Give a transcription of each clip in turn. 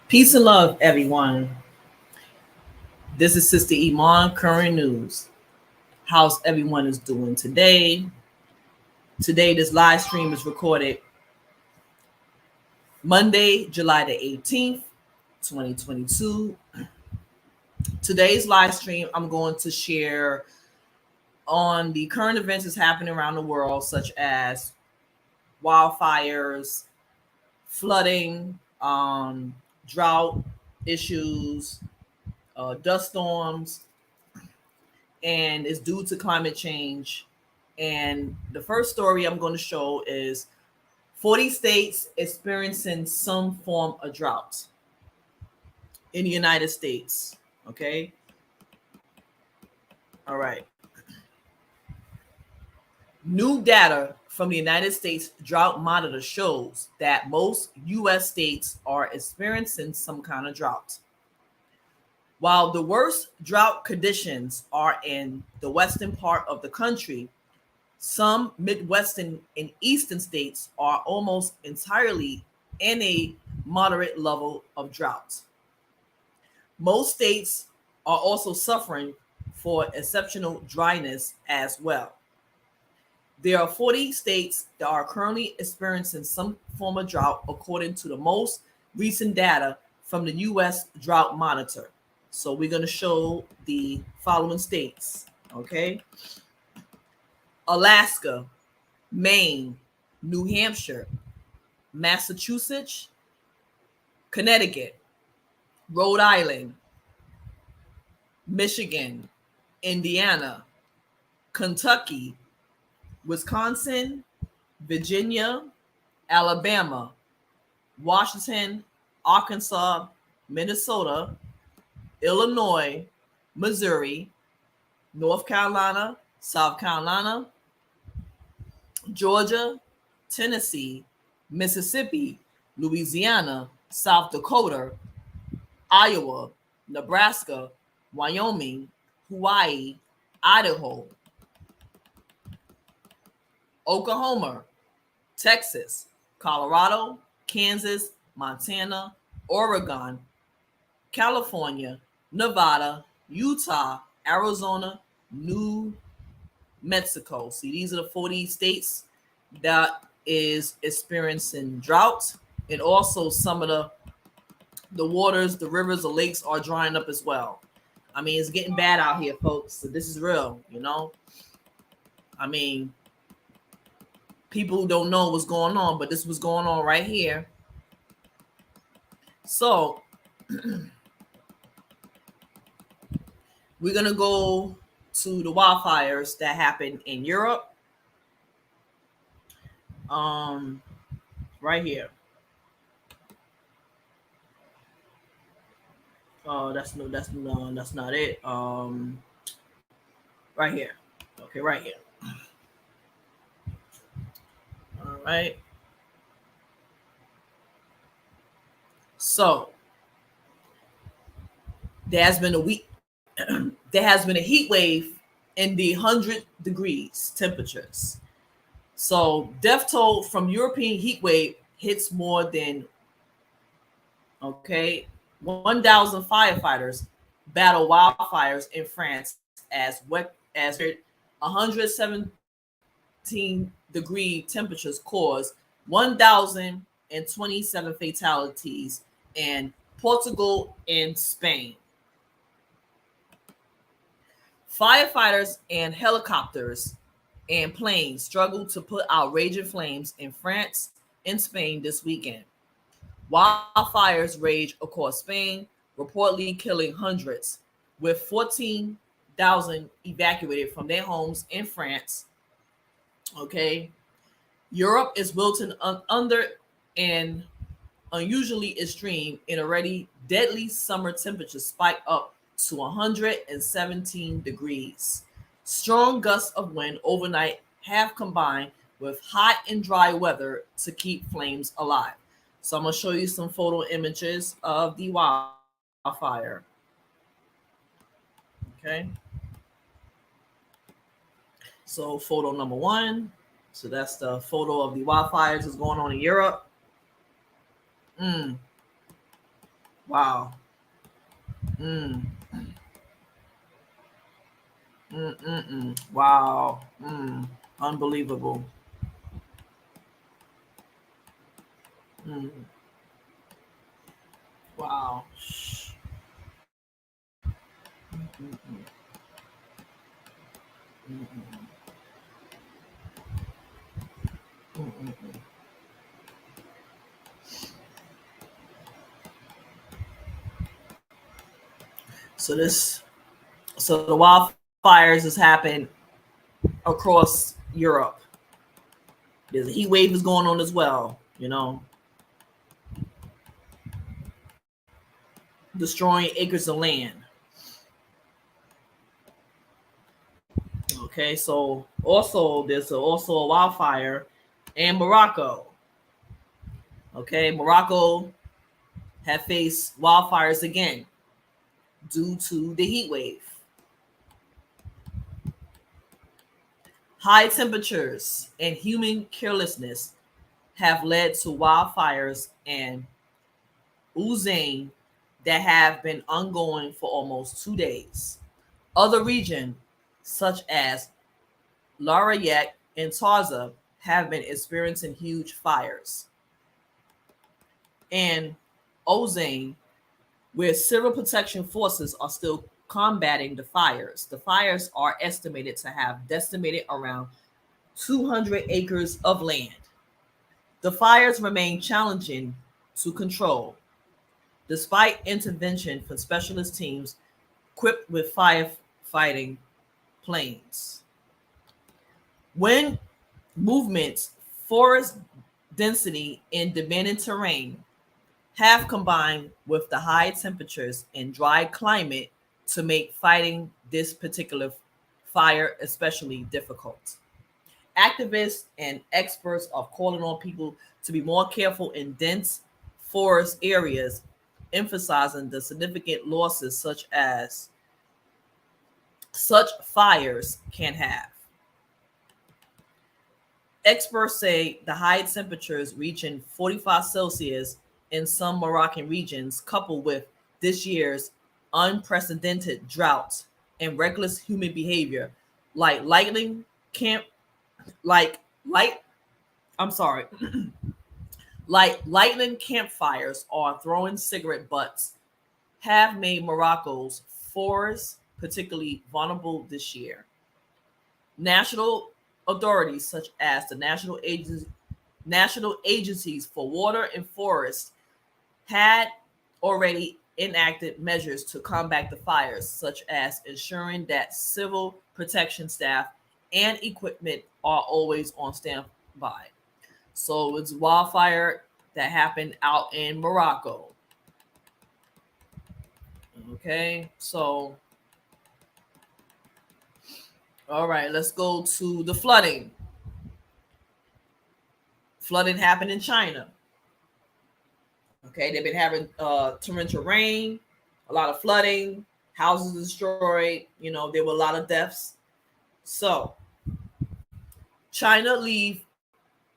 Peace and love, everyone. This is Sister Iman, Current News. How's everyone is doing today? Today, this live stream is recorded Monday, July the 18th, 2022. Today's live stream, I'm going to share on the current events that's happening around the world, such as wildfires, flooding, drought issues, dust storms, and it's due to climate change. And the first story I'm going to show is 40 states experiencing some form of drought in the United States. Okay. All right. New data from the United States Drought Monitor shows that most U.S. states are experiencing some kind of drought. While the worst drought conditions are in the western part of the country, some Midwestern and Eastern states are almost entirely in a moderate level of drought. Most states are also suffering for exceptional dryness as well. There are 40 states that are currently experiencing some form of drought, according to the most recent data from the U.S. Drought Monitor. So we're going to show the following states, okay? Alaska, Maine, New Hampshire, Massachusetts, Connecticut, Rhode Island, Michigan, Indiana, Kentucky, Wisconsin, Virginia, Alabama, Washington, Arkansas, Minnesota, Illinois, Missouri, North Carolina, South Carolina, Georgia, Tennessee, Mississippi, Louisiana, South Dakota, Iowa, Nebraska, Wyoming, Hawaii, Idaho, Oklahoma, Texas, Colorado, Kansas, Montana, Oregon, California, Nevada, Utah, Arizona, New Mexico. See, these are the 40 states that is experiencing drought, and also some of the waters, the rivers, the lakes are drying up as well. I mean, it's getting bad out here, folks. So this is real, you know. I mean, people don't know what's going on, but this was going on right here. So we're gonna go to the wildfires that happened in Europe. Right here. That's not it. Right here. Okay, right here. All right. So there has been a week. There has been a heat wave in the 100 degrees temperatures. So death toll from European heat wave hits more than, okay, 1,000 firefighters battle wildfires in France as 117-degree temperatures caused 1,027 fatalities in Portugal and Spain. Firefighters and helicopters and planes struggled to put out raging flames in France and Spain this weekend. Wildfires rage across Spain, reportedly killing hundreds, with 14,000 evacuated from their homes in France. Okay. Europe is wilting under an unusually extreme and already deadly summer temperatures spike up to 117 degrees. Strong gusts of wind overnight have combined with hot and dry weather to keep flames alive. So I'm going to show you some photo images of the wildfire. Okay. So photo number one. So that's the photo of the wildfires that's going on in Europe. Wow. Mm. Wow. Unbelievable. Mm. Wow. Mm-mm. Mm-mm. Mm-mm. So this, so the wildfires has happened across Europe. There's a heat wave is going on as well. Destroying acres of land. Okay, so also there's also a wildfire in Morocco. Okay, Morocco have faced wildfires again due to the heat wave. High temperatures and human carelessness have led to wildfires in Uzain that have been ongoing for almost 2 days. Other regions, such as Lafayette and Taza, have been experiencing huge fires. And Ozane, where civil protection forces are still combating the fires. The fires are estimated to have decimated around 200 acres of land. The fires remain challenging to control, despite intervention from specialist teams equipped with firefighting planes. Wind movements, forest density, and demanding terrain have combined with the high temperatures and dry climate to make fighting this particular fire especially difficult. Activists and experts are calling on people to be more careful in dense forest areas, emphasizing the significant losses such fires can have. Experts say the high temperatures reaching 45 Celsius in some Moroccan regions, coupled with this year's unprecedented drought and reckless human behavior, like lightning camp, like light, I'm sorry, like lightning campfires or throwing cigarette butts, have made Morocco's forests particularly vulnerable this year. National authorities, such as the national agencies for water and forests, had already enacted measures to combat the fires, such as ensuring that civil protection staff and equipment are always on standby. So it's wildfire that happened out in Morocco. Okay, so all right, let's go to the flooding. Flooding happened in China. Okay, they've been having torrential rain, a lot of flooding, houses destroyed. There were a lot of deaths. So China leave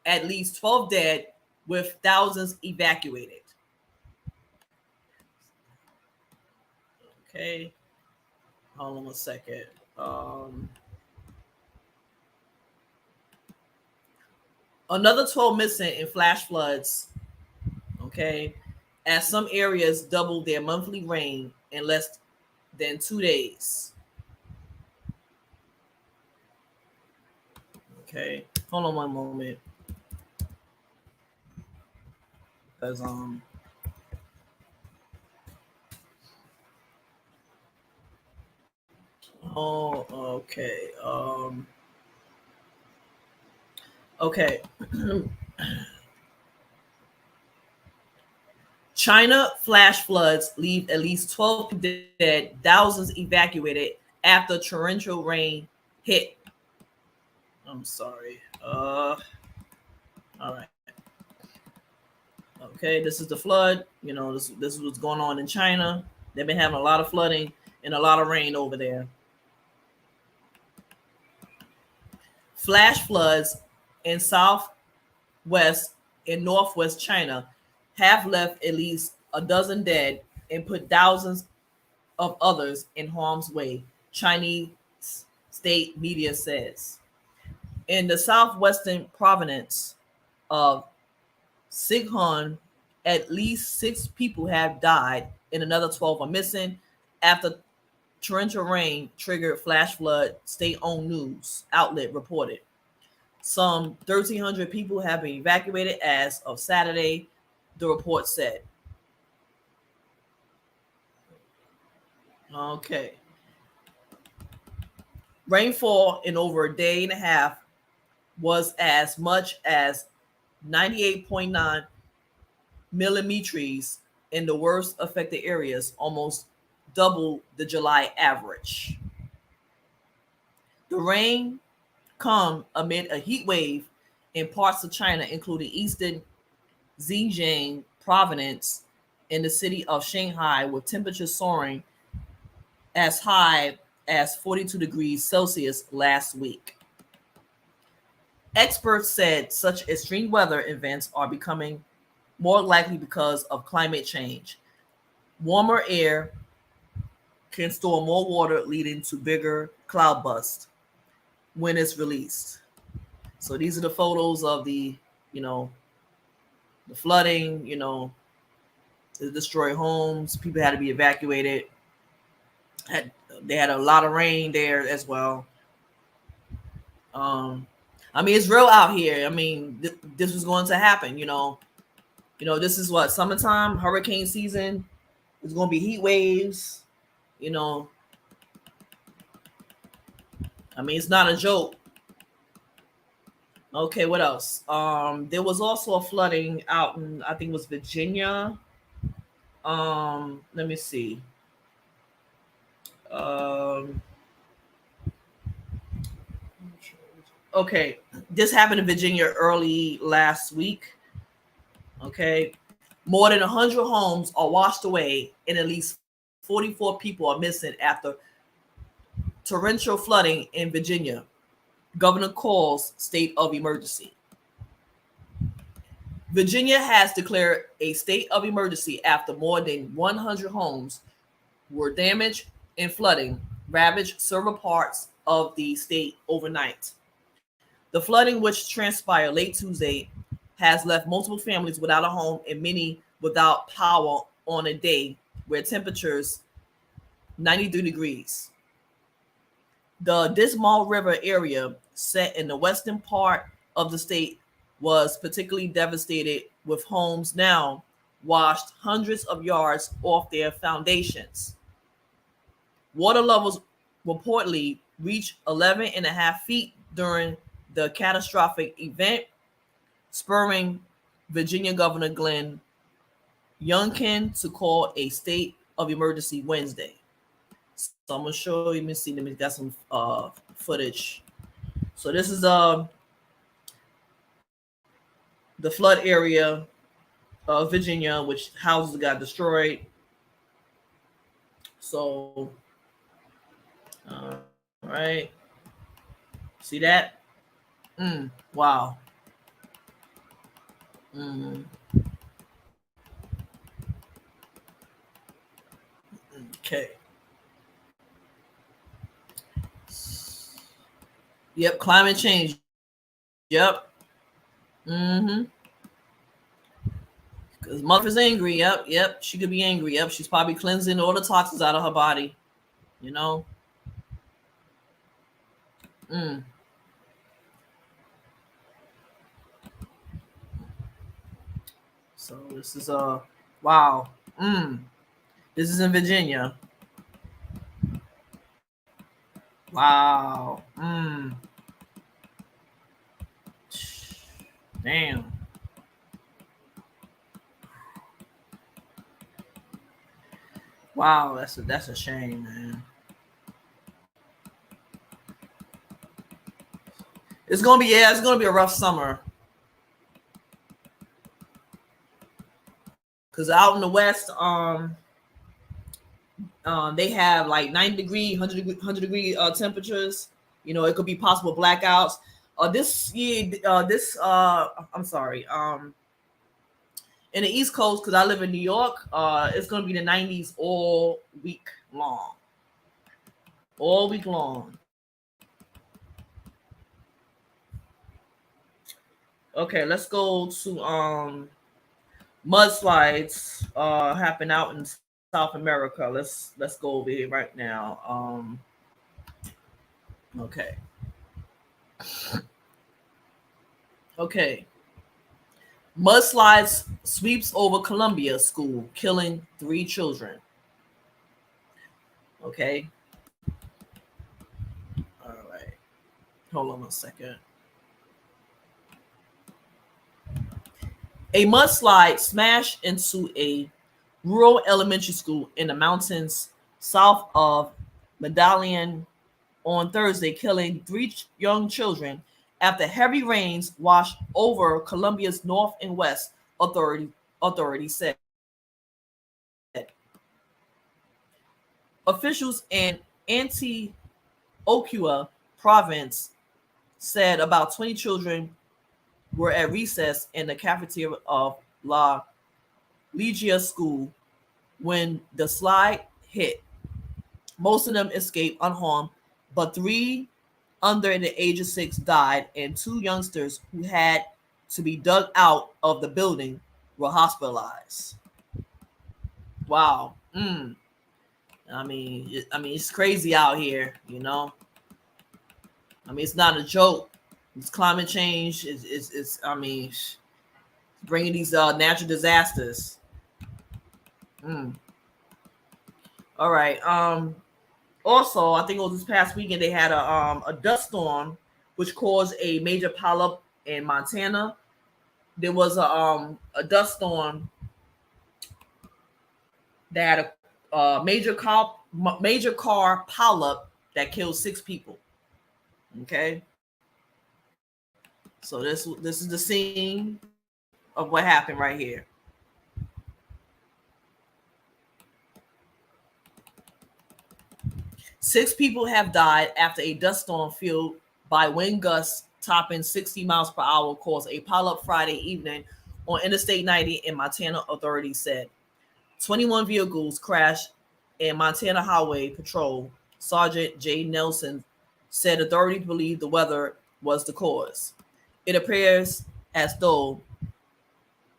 at least 12 dead with thousands evacuated. Okay, hold on a second. Another 12 missing in flash floods. Okay, as some areas doubled their monthly rain in less than 2 days. Okay, hold on one moment. Because oh, okay. Okay. China flash floods leave at least 12 dead, thousands evacuated after torrential rain hit. I'm sorry. All right. Okay, this is the flood. This is what's going on in China. They've been having a lot of flooding and a lot of rain over there. Flash floods in southwest and northwest China have left at least a dozen dead and put thousands of others in harm's way, Chinese state media says. In the southwestern province of Sichuan, at least 6 people have died and another 12 are missing after torrential rain triggered flash flood, state-owned news outlet reported. Some 1,300 people have been evacuated as of Saturday, the report said. Okay. Rainfall in over a day and a half was as much as 98.9 millimeters in the worst affected areas, almost double the July average. The rain come amid a heat wave in parts of China, including eastern Xinjiang province and the city of Shanghai, with temperatures soaring as high as 42 degrees Celsius last week. Experts said such extreme weather events are becoming more likely because of climate change. Warmer air can store more water, leading to bigger cloud bursts when it's released. So these are the photos of the flooding, the destroyed homes. People had to be evacuated. They had a lot of rain there as well. It's real out here. This was going to happen. This is what, summertime, hurricane season. It's going to be heat waves. It's not a joke. Okay, what else? There was also a flooding out in, I think it was Virginia. Let me see. Okay, this happened in Virginia early last week. Okay, more than 100 homes are washed away, and at least 44 people are missing after torrential flooding in Virginia. Governor calls state of emergency. Virginia has declared a state of emergency after more than 100 homes were damaged and flooding ravaged several parts of the state overnight. The flooding, which transpired late Tuesday, has left multiple families without a home and many without power on a day where temperatures 93 degrees. The Dismal River area, set in the western part of the state, was particularly devastated, with homes now washed hundreds of yards off their foundations. Water levels reportedly reached 11.5 feet during the catastrophic event, spurring Virginia Governor Glenn Youngkin to call a state of emergency Wednesday. So I'm gonna show you. Let me see. Let me got some footage. So this is the flood area of Virginia, which houses got destroyed. So, all right. See that? Wow. Okay. Yep, climate change. Yep. Because mother's angry. Yep. She could be angry. Yep. She's probably cleansing all the toxins out of her body. So this is wow. This is in Virginia. Wow. Damn. Wow, that's a shame, man. It's gonna be a rough summer. Cause out in the west, they have like 90 degree, 100 degree temperatures. It could be possible blackouts. This year, I'm sorry. In the East Coast, because I live in New York, it's going to be the 90s all week long. All week long. Okay, let's go to mudslides happen out in South America. Let's go over here right now. Okay. Okay. Mudslides sweeps over Columbia school, killing 3 children. Okay. All right. Hold on a second. A mudslide smashed into a rural elementary school in the mountains south of Medallion on Thursday, killing 3 young children after heavy rains washed over Colombia's north and west, authorities said. Officials in Antioquia province said about 20 children were at recess in the cafeteria of La Ligia school when the slide hit. Most of them escaped unharmed, but 3 under the age of 6 died, and 2 youngsters who had to be dug out of the building were hospitalized. Wow. It's crazy out here, you know. I mean, it's not a joke. It's climate change. Bringing these natural disasters. All right. Also, I think it was this past weekend they had a dust storm which caused a major pileup in Montana. There was a dust storm that had a major car pileup that killed 6 people. Okay. So this is the scene of what happened right here. Six people have died after a dust storm fueled by wind gusts topping 60 miles per hour caused a pileup Friday evening on Interstate 90 in Montana, authorities said. 21 vehicles crashed in Montana Highway Patrol. Sergeant Jay Nelson said authorities believe the weather was the cause. It appears as though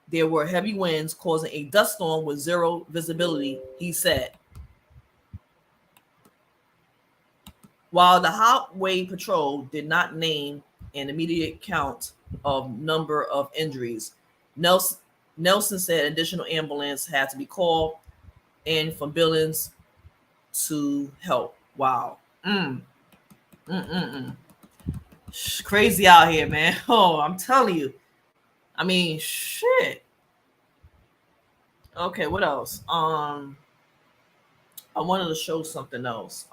there were heavy winds causing a dust storm with zero visibility, he said. While the Highway Patrol did not name an immediate count of number of injuries, Nelson said additional ambulance had to be called in from Billings to help. Wow. Crazy out here, man. Oh, I'm telling you. I mean, shit. Okay, what else? I wanted to show something else.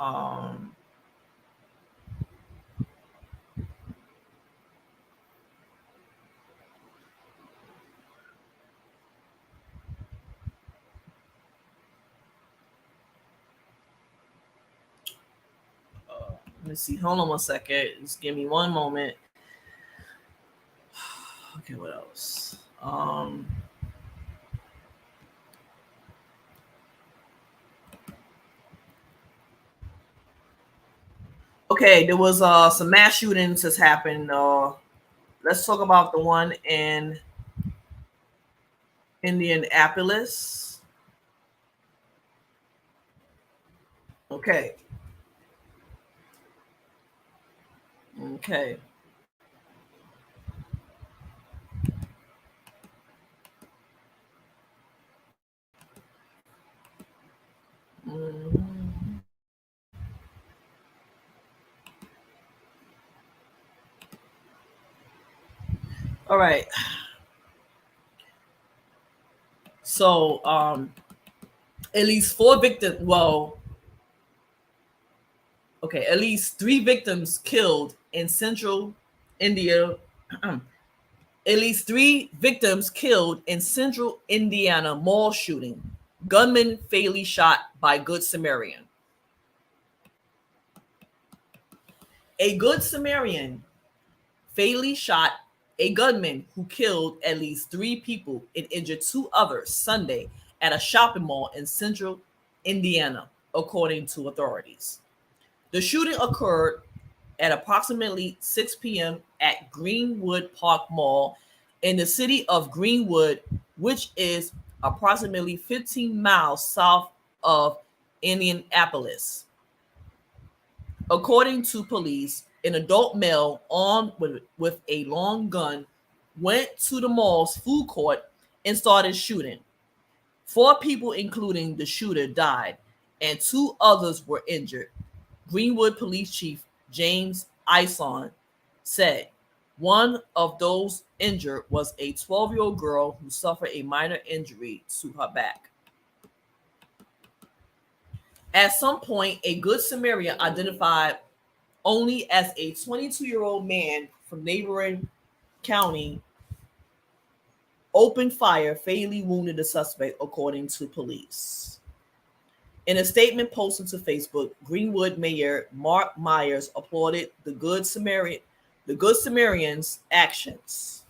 Let me see. Hold on one second. Just give me one moment. Okay, what else? Okay, there was some mass shootings that's happened. Let's talk about the one in Indianapolis. Okay. Okay. Mhm. All right. So, at least 4 victims. Well, okay, at least 3 victims killed in central India. At least 3 victims killed in central Indiana mall shooting. Gunman fatally shot by Good Samaritan. A Good Samaritan fatally shot a gunman who killed at least 3 people and injured 2 others Sunday at a shopping mall in central Indiana, according to authorities. The shooting occurred at approximately 6 p.m. at Greenwood Park Mall in the city of Greenwood, which is approximately 15 miles south of Indianapolis. According to police, an adult male armed with a long gun went to the mall's food court and started shooting. 4 people, including the shooter, died, and 2 others were injured. Greenwood Police Chief James Ison said one of those injured was a 12-year-old girl who suffered a minor injury to her back. At some point, a Good Samaritan, identified only as a 22-year-old man from neighboring county, opened fire, fatally wounded the suspect, according to police. In a statement posted to Facebook, Greenwood Mayor Mark Myers applauded the Good Samaritan's actions.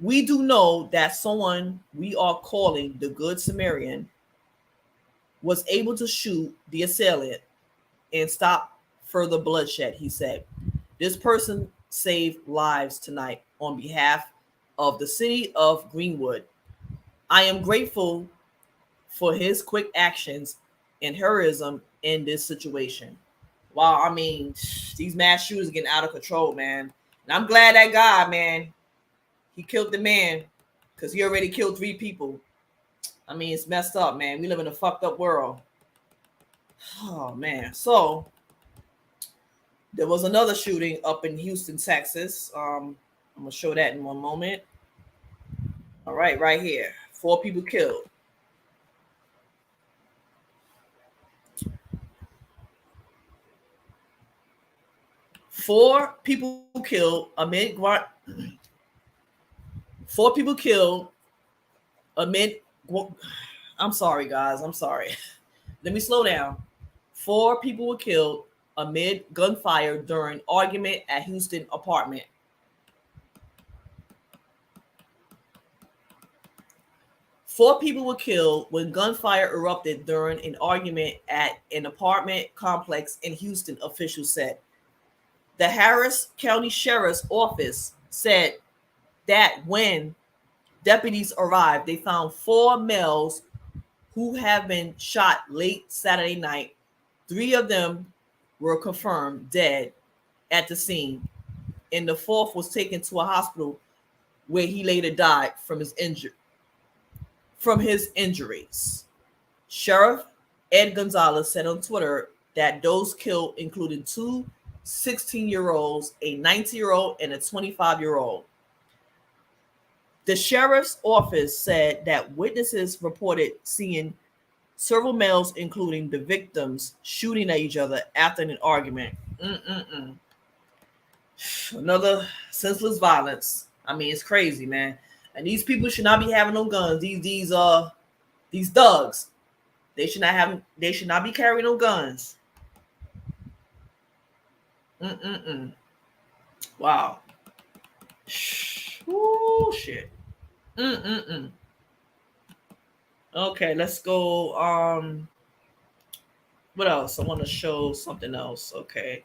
We do know that someone we are calling the Good Samaritan was able to shoot the assailant and stop further bloodshed, he said. This person saved lives tonight on behalf of the city of Greenwood. I am grateful for his quick actions and heroism in this situation. Wow, I mean, these mass shooters are getting out of control, man. And I'm glad that guy, man, he killed the man because he already killed 3 people. I mean, it's messed up, man. We live in a fucked up world. Oh, man. So there was another shooting up in Houston, Texas. I'm going to show that in one moment. All right here. 4 people killed. Four people killed amid 4 people killed amid. I'm sorry, guys. I'm sorry. Let me slow down. 4 people were killed amid gunfire during argument at Houston apartment. Four people were killed when gunfire erupted during an argument at an apartment complex in Houston, officials said. The Harris County Sheriff's Office said that when deputies arrived, they found 4 males who have been shot late Saturday night. 3 of them were confirmed dead at the scene, and the 4th was taken to a hospital where he later died from his injuries. Sheriff Ed Gonzalez said on Twitter that those killed included 2 16-year-olds, a 19-year-old, and a 25-year-old. The sheriff's office said that witnesses reported seeing several males, including the victims, shooting at each other after an argument. Another senseless violence. I mean, it's crazy, man. And these people should not be having no guns. These thugs. They should not be carrying no guns. Wow. Oh shit. Okay, let's go. What else? I want to show something else. Okay.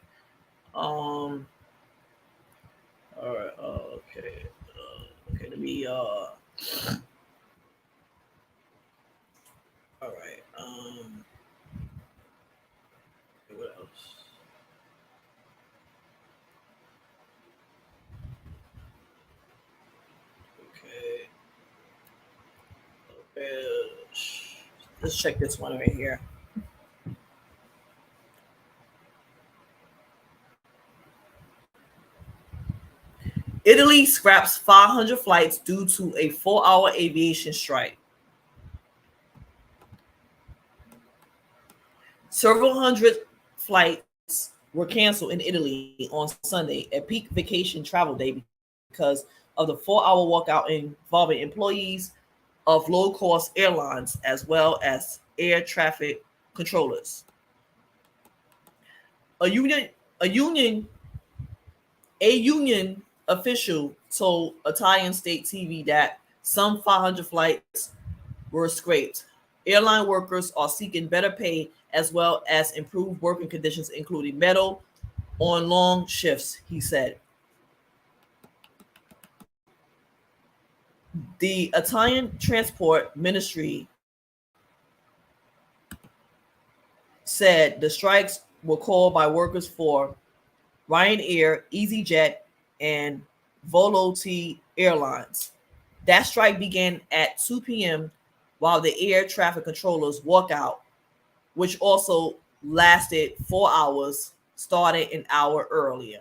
All right. Okay. Okay. Let me. All right. What else? Okay. Let's check this one right here. Italy scraps 500 flights due to a 4-hour aviation strike. Several hundred flights were canceled in Italy on Sunday, a peak vacation travel day, because of the 4-hour walkout involving employees of low-cost airlines as well as air traffic controllers. A union official told Italian state TV that some 500 flights were scraped. Airline workers are seeking better pay as well as improved working conditions, including metal on long shifts, he said. The Italian Transport Ministry said the strikes were called by workers for Ryanair, EasyJet, and Volotea Airlines. That strike began at 2 p.m. while the air traffic controllers walk out, which also lasted 4 hours, started an hour earlier.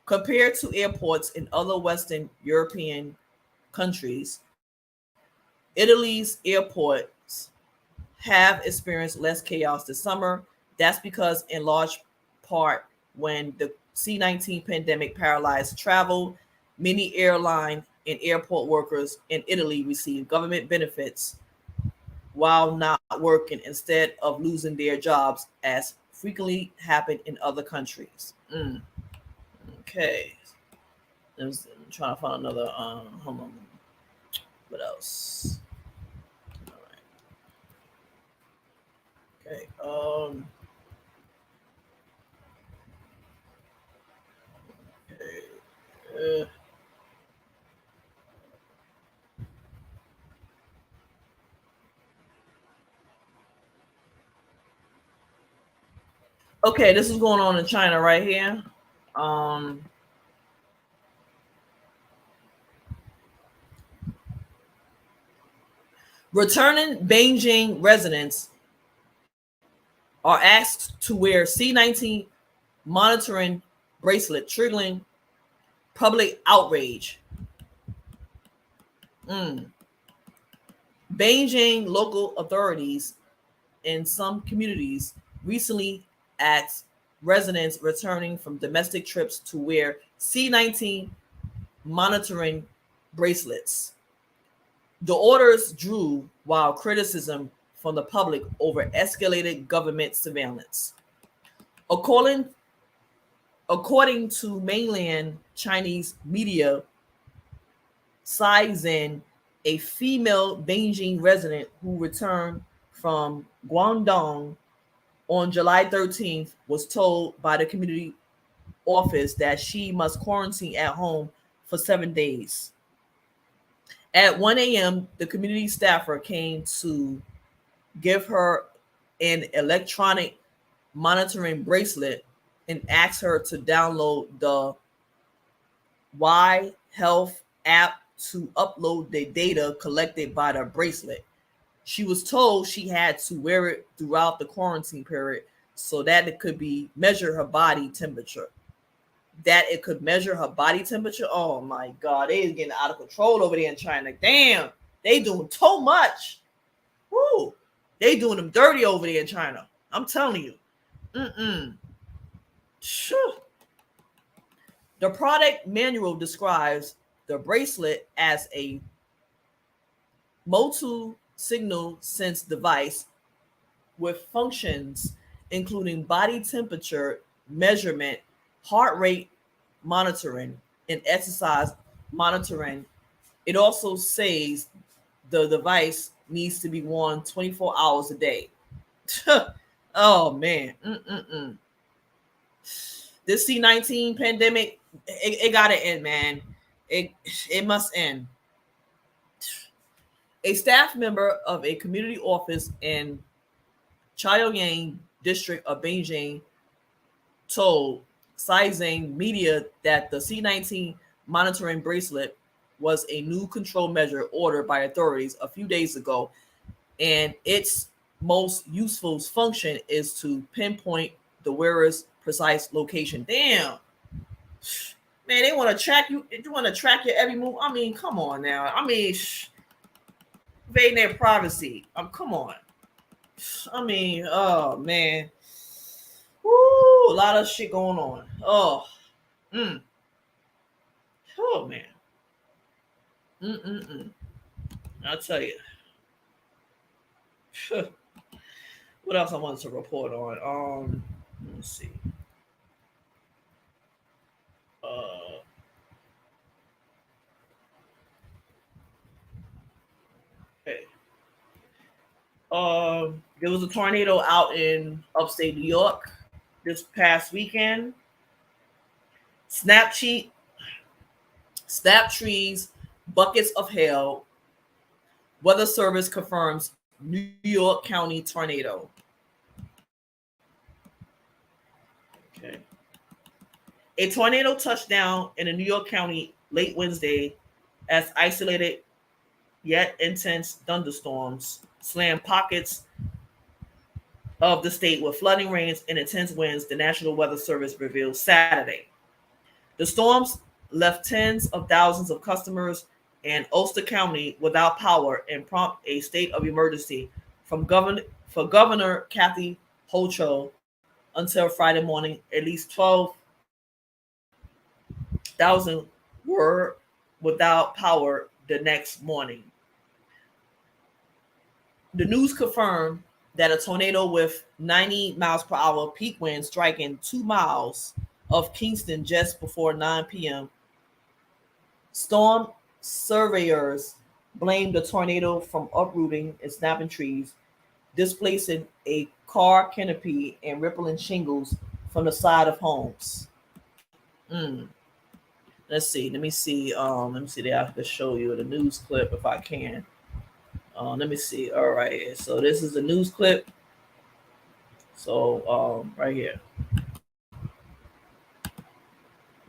Compared to airports in other Western European countries, Italy's airports have experienced less chaos this summer. That's because, in large part, when the C-19 pandemic paralyzed travel, many airline and airport workers in Italy received government benefits while not working instead of losing their jobs, as frequently happened in other countries. Okay. I'm trying to find another. Hold on. What else? All right. Okay. Okay. Okay. This is going on in China right here. Um. Returning Beijing residents are asked to wear C-19 monitoring bracelet, triggering public outrage. Mm. Beijing local authorities in some communities recently asked residents returning from domestic trips to wear C-19 monitoring bracelets. The orders drew wild criticism from the public over escalated government surveillance. According, according to mainland Chinese media, Tsai Zhen, a female Beijing resident who returned from Guangdong on July 13th, was told by the community office that she must quarantine at home for 7 days. At 1 a.m., the community staffer came to give her an electronic monitoring bracelet and asked her to download the Y Health app to upload the data collected by the bracelet. She was told she had to wear it throughout the quarantine period so that it could be measure her body temperature. That it could measure her body temperature. Oh my God, they is getting out of control over there in China. Damn, they doing so much. Woo, they doing them dirty over there in China. I'm telling you. Mm-mm. Phew. The product manual describes the bracelet as a multi signal sense device with functions including body temperature measurement, heart rate monitoring, and exercise monitoring. It also says the device needs to be worn 24 hours a day. Oh man. Mm-mm-mm. This C-19 pandemic, it gotta end, man. It it must end. A staff member of a community office in Chaoyang district of Beijing told Caixin Media that the C-19 monitoring bracelet was a new control measure ordered by authorities a few days ago, and its most useful function is to pinpoint the wearer's precise location. Damn, man, they want to track you. They want to track your every move. I mean, come on now. I mean, invading their privacy. Come on. I mean, oh man, woo, a lot of shit going on. Mm, oh man, mm. I'll tell you. What else I wanted to report on? Let's see. There was a tornado out in upstate New York this past weekend. Snap trees, buckets of hail. Weather Service confirms New York County tornado. Okay. A tornado touched down in a New York County late Wednesday as isolated yet intense thunderstorms slammed pockets of the state with flooding rains and intense winds, the National Weather Service revealed Saturday. The storms left tens of thousands of customers in Ulster County without power and prompt a state of emergency for Governor Kathy Hochul until Friday morning. At least 12,000 were without power the next morning. The news confirmed that a tornado with 90 miles per hour peak wind striking 2 miles of Kingston just before 9 p.m. Storm surveyors blamed the tornado from uprooting and snapping trees, displacing a car canopy and rippling shingles from the side of homes. Let's see. Let me see. Let me see. I can show you the news clip if I can. Let me see. All right. So this is a news clip. So right here.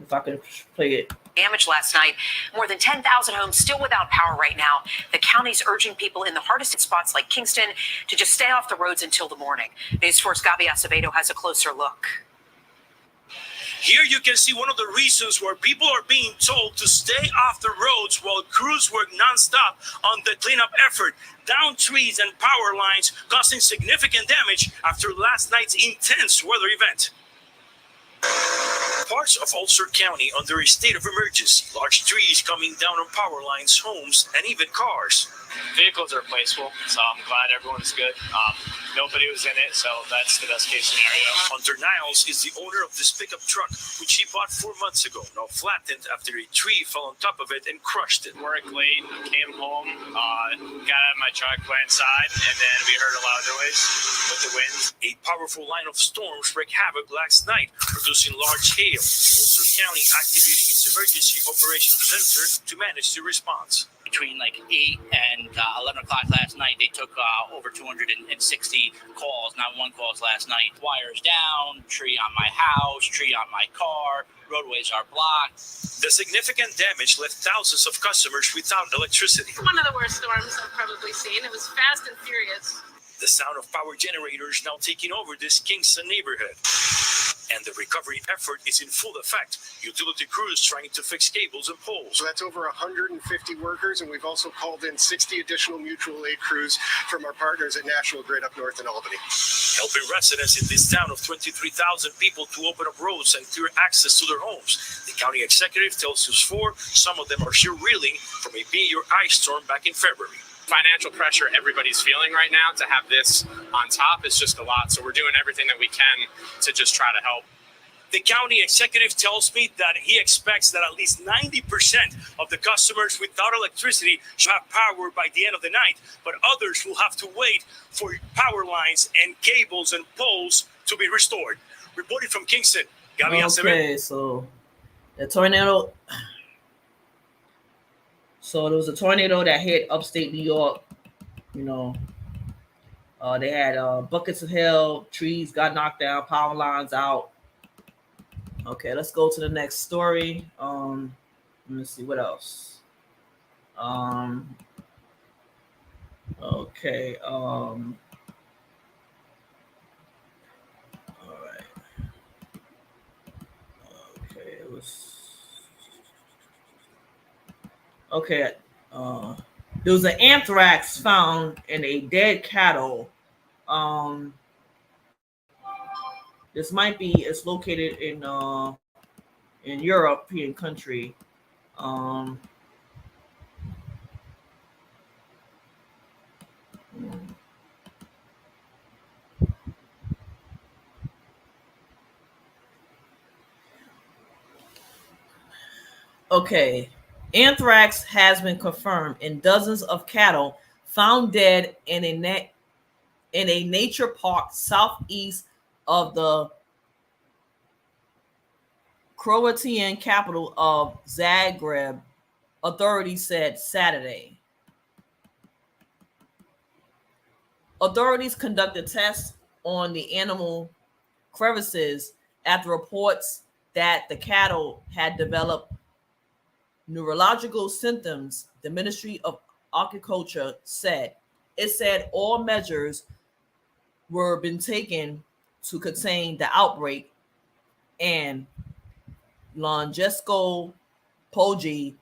If I can play it. Damage last night. More than 10,000 homes still without power right now. The county's urging people in the hardest hit spots like Kingston to just stay off the roads until the morning. News 4's Gabi Acevedo has a closer look. Here you can see one of the reasons where people are being told to stay off the roads while crews work nonstop on the cleanup effort. Down trees and power lines causing significant damage after last night's intense weather event. Parts of Ulster County under a state of emergency. Large trees coming down on power lines, homes, and even cars. Vehicles are replaceable, so I'm glad everyone's good. Nobody was in it, so that's the best case scenario. Hunter Niles is the owner of this pickup truck, which he bought 4 months ago, now flattened after a tree fell on top of it and crushed it. Worked late, came home, got out of my truck, went inside, and then we heard a loud noise with the wind. A powerful line of storms wreaked havoc last night, producing large hail. Ulster County activating its emergency operations center to manage the response. Between like 8 and 11 o'clock last night, they took over 260 calls, 911 calls last night. Wires down, tree on my house, tree on my car, roadways are blocked. The significant damage left thousands of customers without electricity. One of the worst storms I've probably seen. It was fast and furious. The sound of power generators now taking over this Kingston neighborhood. And the recovery effort is in full effect. Utility crews trying to fix cables and poles. So that's over 150 workers, and we've also called in 60 additional mutual aid crews from our partners at National Grid up north in Albany. Helping residents in this town of 23,000 people to open up roads and clear access to their homes. The county executive tells News 4 some of them are still reeling from a major ice storm back in February. Financial pressure everybody's feeling right now to have this on top is just a lot. So we're doing everything that we can to just try to help. The county executive tells me that he expects that at least 90% of the customers without electricity should have power by the end of the night, but others will have to wait for power lines and cables and poles to be restored. Reporting from Kingston, Gabi Acevedo. Okay, so the tornado. So there was a tornado that hit upstate New York. You know, they had buckets of hail, trees got knocked down, power lines out. Okay, let's go to the next story. Let me see what else. Okay. All right. Okay, it was. Okay, there was an anthrax found in a dead cattle. This might be. It's located in European country. Okay. Anthrax has been confirmed in dozens of cattle found dead in a in a nature park southeast of the Croatian capital of Zagreb, authorities said Saturday. Authorities conducted tests on the animal crevices after reports that the cattle had developed neurological symptoms. The Ministry of Agriculture said. It said all measures were been taken to contain the outbreak, and Lonjesko Poji,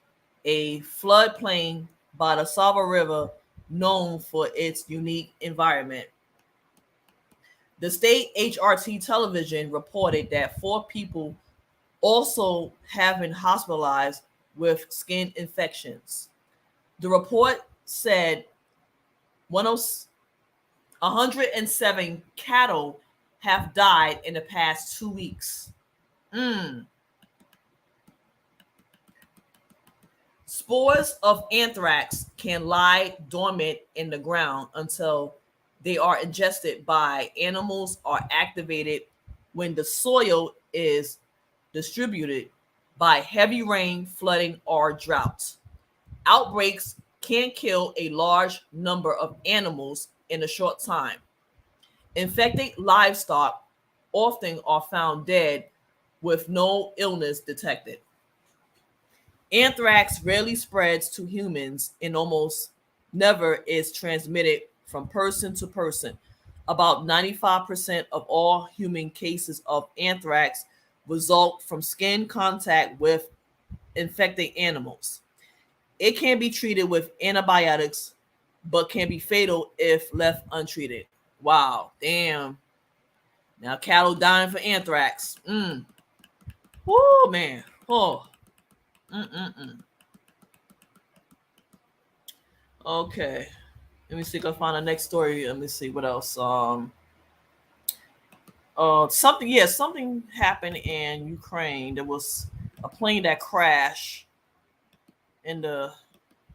a floodplain by the Sava River known for its unique environment. The state HRT television reported that 4 people also have been hospitalized with skin infections. The report said 107 cattle have died in the past 2 weeks. Spores of anthrax can lie dormant in the ground until they are ingested by animals or activated when the soil is distributed by heavy rain, flooding, or drought. Outbreaks can kill a large number of animals in a short time. Infected livestock often are found dead with no illness detected. Anthrax rarely spreads to humans and almost never is transmitted from person to person. About 95% of all human cases of anthrax result from skin contact with infected animals. It can be treated with antibiotics, but can be fatal if left untreated. Wow, damn. Now cattle dying for anthrax. Woo, man. Oh. Okay. Let me see if I can find the next story. Let me see what else. Something happened in Ukraine. There was a plane that crashed in the.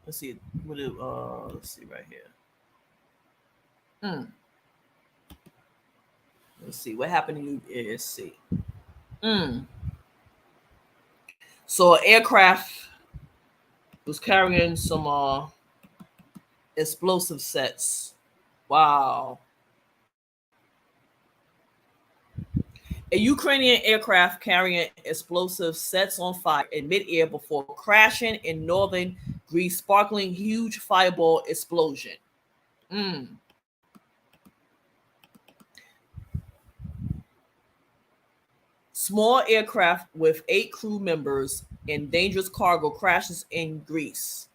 Let's see. Let's see right here. Let's see what happened in USC. So an aircraft was carrying some explosive sets. Wow. A Ukrainian aircraft carrying explosive sets on fire in midair before crashing in northern Greece, sparkling huge fireball explosion. Small aircraft with 8 crew members and dangerous cargo crashes in Greece.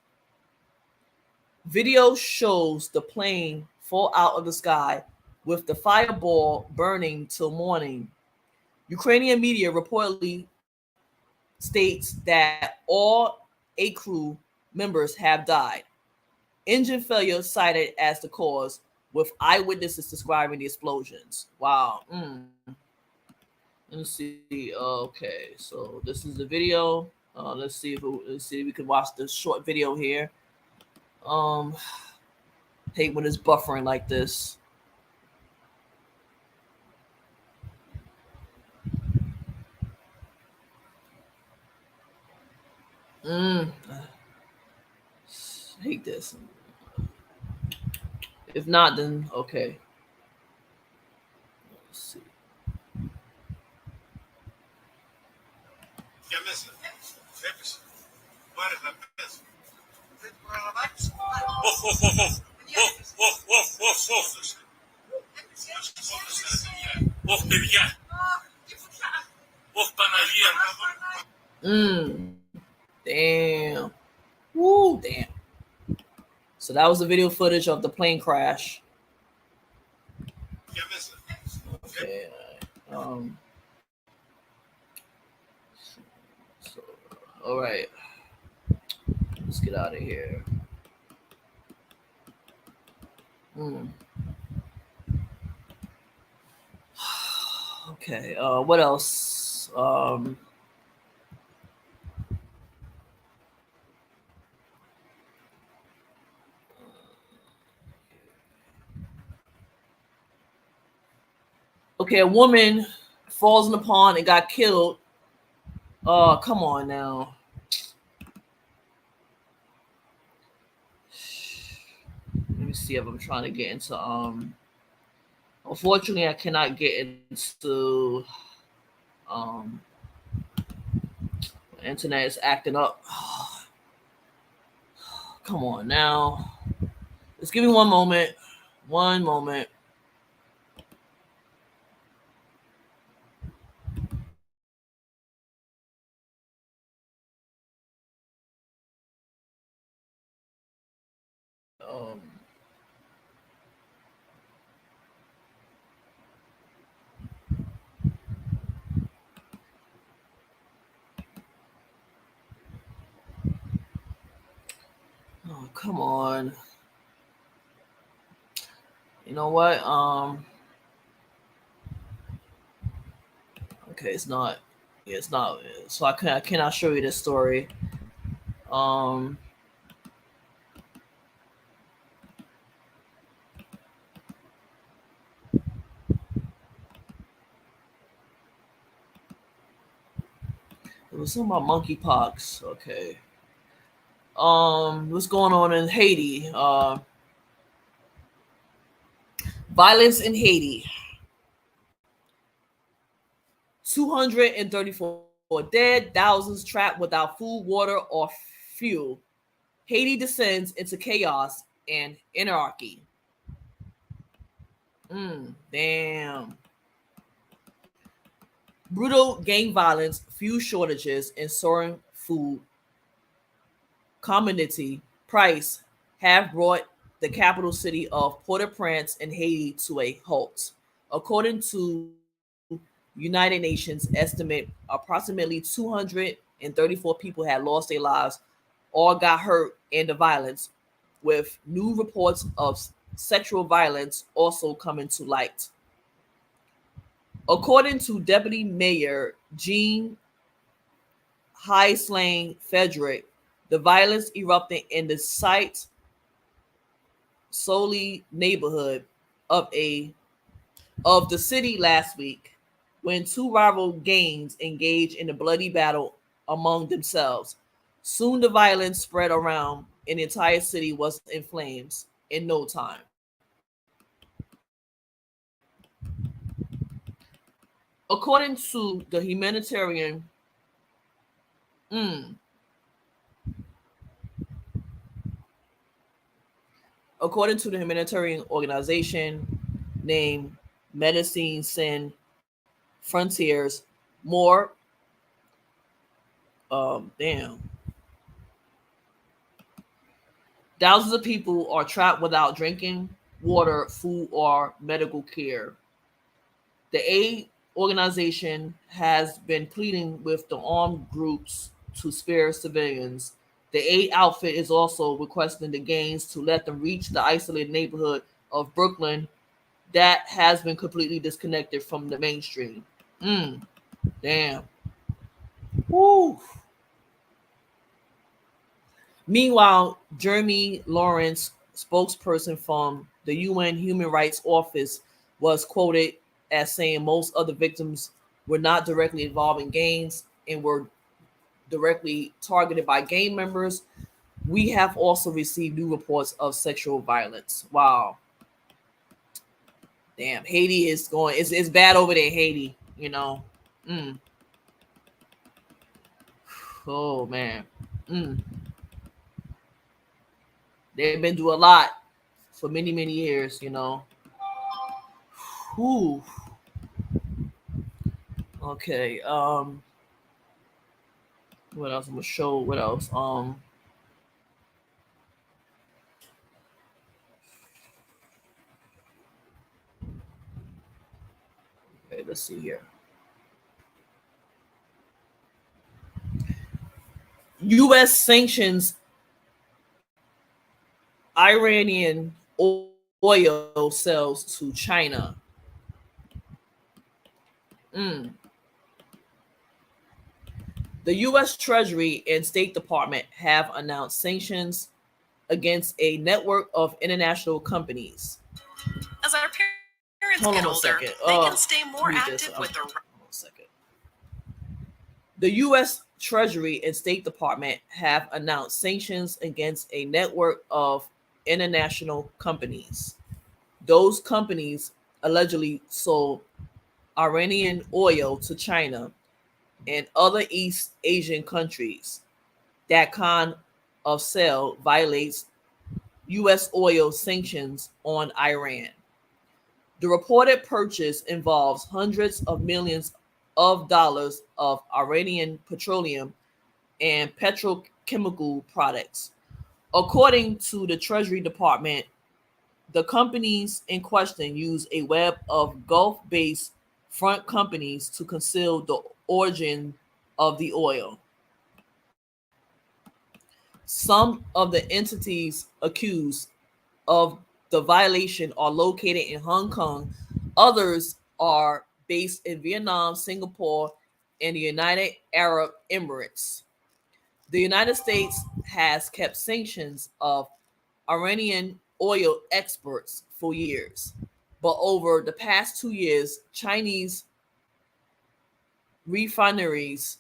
Video shows the plane fall out of the sky with the fireball burning till morning. Ukrainian media reportedly states that all 8 crew members have died. Engine failure cited as the cause, with eyewitnesses describing the explosions. Wow. Let's see. Okay, so this is the video. Let's see if we can watch the short video here. Hate when it's buffering like this. Hate this. If not, then okay. Let's see. Damn. Woo, damn. So that was the video footage of the plane crash. Okay. So, all right. Let's get out of here. Okay. What else? Okay, a woman falls in the pond and got killed. Oh, come on now. Let me see if I'm trying to get into unfortunately I cannot get into the internet is acting up. Come on now. Just give me one moment. One moment. Um, oh, come on. You know what? Okay, it's not. Yeah, it's not. So I cannot show you this story. It was something about monkeypox. Okay. What's going on in Haiti? Violence in Haiti. 234 dead, thousands trapped without food, water, or fuel. Haiti descends into chaos and anarchy. Damn. Brutal gang violence, fuel shortages, and soaring food commodity price have brought the capital city of Port-au-Prince in Haiti to a halt. According to United Nations estimate, approximately 234 people had lost their lives or got hurt in the violence, with new reports of sexual violence also coming to light. According to Deputy Mayor Jean Highslane Frederick, the violence erupted in the site Soli neighborhood of the city last week, when two rival gangs engaged in a bloody battle among themselves. Soon the violence spread around and the entire city was in flames in no time. According to the humanitarian organization named Medicine Sans Frontiers, more thousands of people are trapped without drinking water, food, or medical care. The aid organization has been pleading with the armed groups to spare civilians. The aid outfit is also requesting the gangs to let them reach the isolated neighborhood of Brooklyn that has been completely disconnected from the mainstream. Damn. Woo. Meanwhile, Jeremy Lawrence, spokesperson from the UN Human Rights Office, was quoted as saying most of the victims were not directly involved in gangs and were directly targeted by gang members. We have also received new reports of sexual violence. Wow. Damn, Haiti is going, it's bad over there, Haiti, you know. Oh, man. They've been through a lot for many, many years, you know. Whew. Okay. What else? I'm gonna show. What else? Okay, let's see here. U.S. sanctions Iranian oil sales to China. The U.S. Treasury and State Department have announced sanctions against a network of international companies. As our kids Hold get on a older, second. they can stay more read this. active with their. Hold on a second. The U.S. Treasury and State Department have announced sanctions against a network of international companies. Those companies allegedly sold Iranian oil to China and other East Asian countries. That kind of sale violates U.S. oil sanctions on Iran. The reported purchase involves hundreds of millions of dollars of Iranian petroleum and petrochemical products. According to the Treasury Department, the companies in question use a web of Gulf-based front companies to conceal the origin of the oil. Some of the entities accused of the violation are located in Hong Kong. Others are based in Vietnam, Singapore, and the United Arab Emirates. The United States has kept sanctions of Iranian oil exports for years, but over the past 2 years, Chinese refineries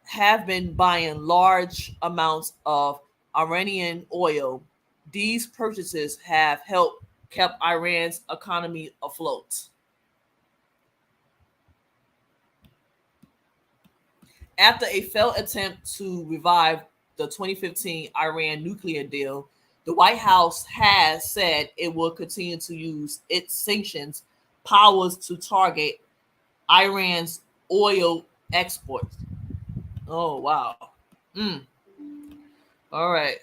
have been buying large amounts of Iranian oil. These purchases have helped kept Iran's economy afloat. After a failed attempt to revive the 2015 Iran nuclear deal, the White House has said it will continue to use its sanctions powers to target Iran's oil exports. Oh, wow. All right.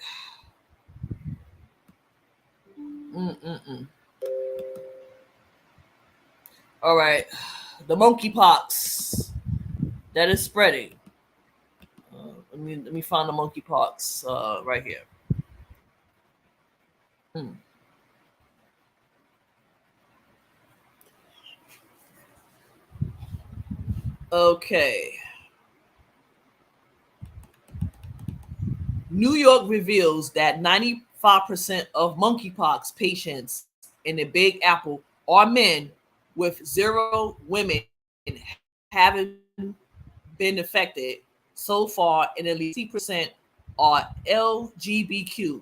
All right. The monkeypox that is spreading. Let me find the monkeypox right here. Okay. New York reveals that 95% of monkeypox patients in the Big Apple are men, with 0 women having been affected so far, and at least 60% are LGBTQ.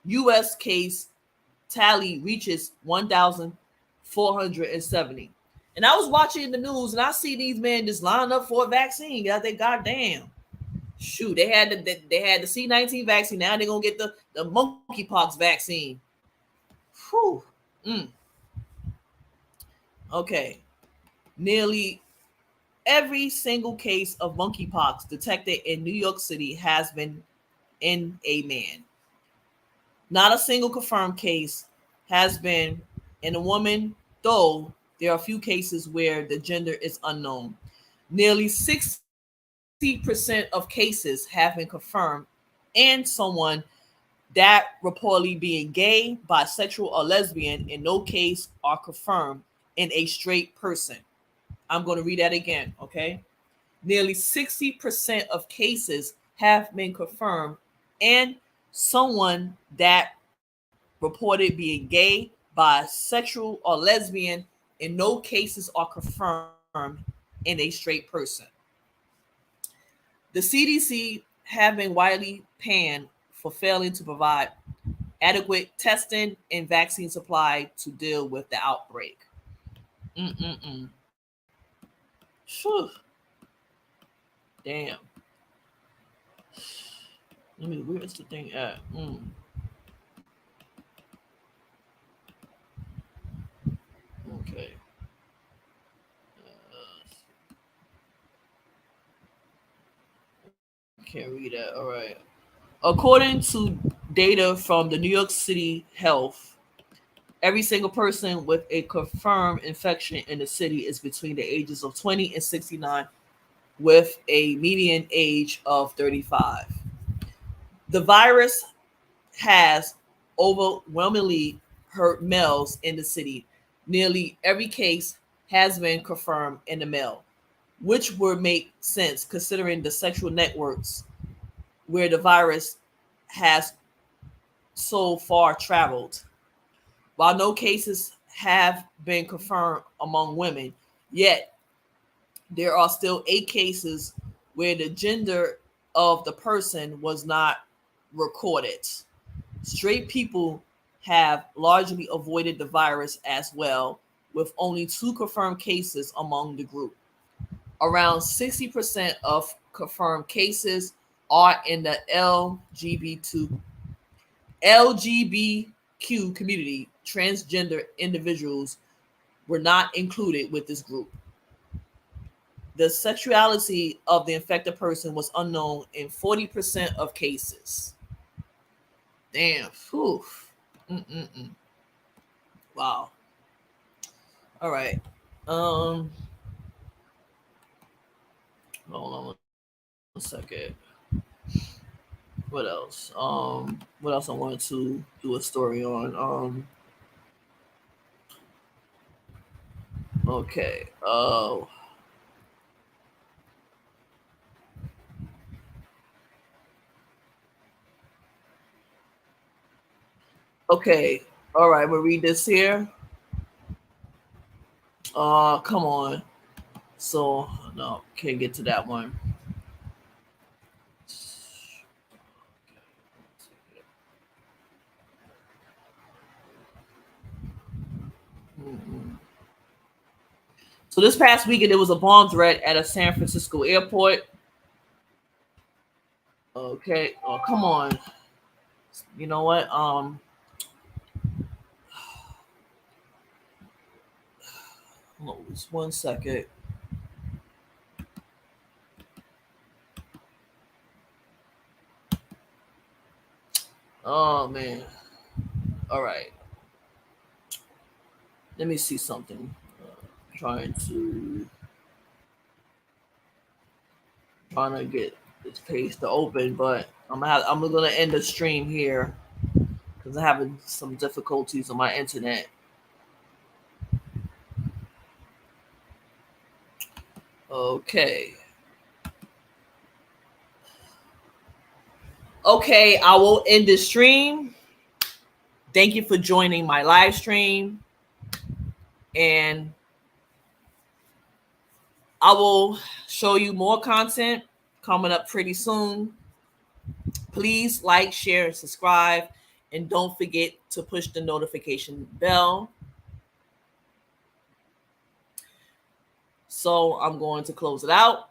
U.S. case tally reaches 1,470. And I was watching the news and I see these men just line up for a vaccine. I think, goddamn, shoot, they had the C-19 vaccine. Now they're gonna get the monkeypox vaccine. Whew. Okay. Nearly every single case of monkeypox detected in New York City has been in a man. Not a single confirmed case has been in a woman, though there are a few cases where the gender is unknown. Nearly 60% of cases have been confirmed in someone that reportedly being gay, bisexual, or lesbian. In no case are confirmed in a straight person. I'm going to read that again, okay? Nearly 60% of cases have been confirmed in someone that reported being gay, bisexual, or lesbian. In no cases are confirmed in a straight person. The CDC have been widely panned for failing to provide adequate testing and vaccine supply to deal with the outbreak. Whew. Damn. Where's the thing at? Okay. Can't read that. All right. According to data from the New York City Health, every single person with a confirmed infection in the city is between the ages of 20 and 69, with a median age of 35. The virus has overwhelmingly hurt males in the city. Nearly every case has been confirmed in the male, which would make sense considering the sexual networks where the virus has so far traveled. While no cases have been confirmed among women, yet there are still 8 cases where the gender of the person was not recorded. Straight people have largely avoided the virus as well, with only 2 confirmed cases among the group. Around 60% of confirmed cases are in the LGBTQ community. Transgender individuals were not included with this group. The sexuality of the infected person was unknown in 40% of cases. Damn. Whew. Wow. All right. Hold on a second. What else? What else I wanted to do a story on? Okay. Okay. All right. We'll read this here. Come on. So no, can't get to that one. So this past weekend, there was a bomb threat at a San Francisco airport. Okay. Oh, come on. You know what? Just 1 second. Oh man. All right. Let me see something. Trying to get this page to open, but I'm gonna end the stream here because I'm having some difficulties on my internet. Okay. Okay, I will end the stream. Thank you for joining my live stream. And I will show you more content coming up pretty soon. Please like, share, and subscribe. And don't forget to push the notification bell. So I'm going to close it out.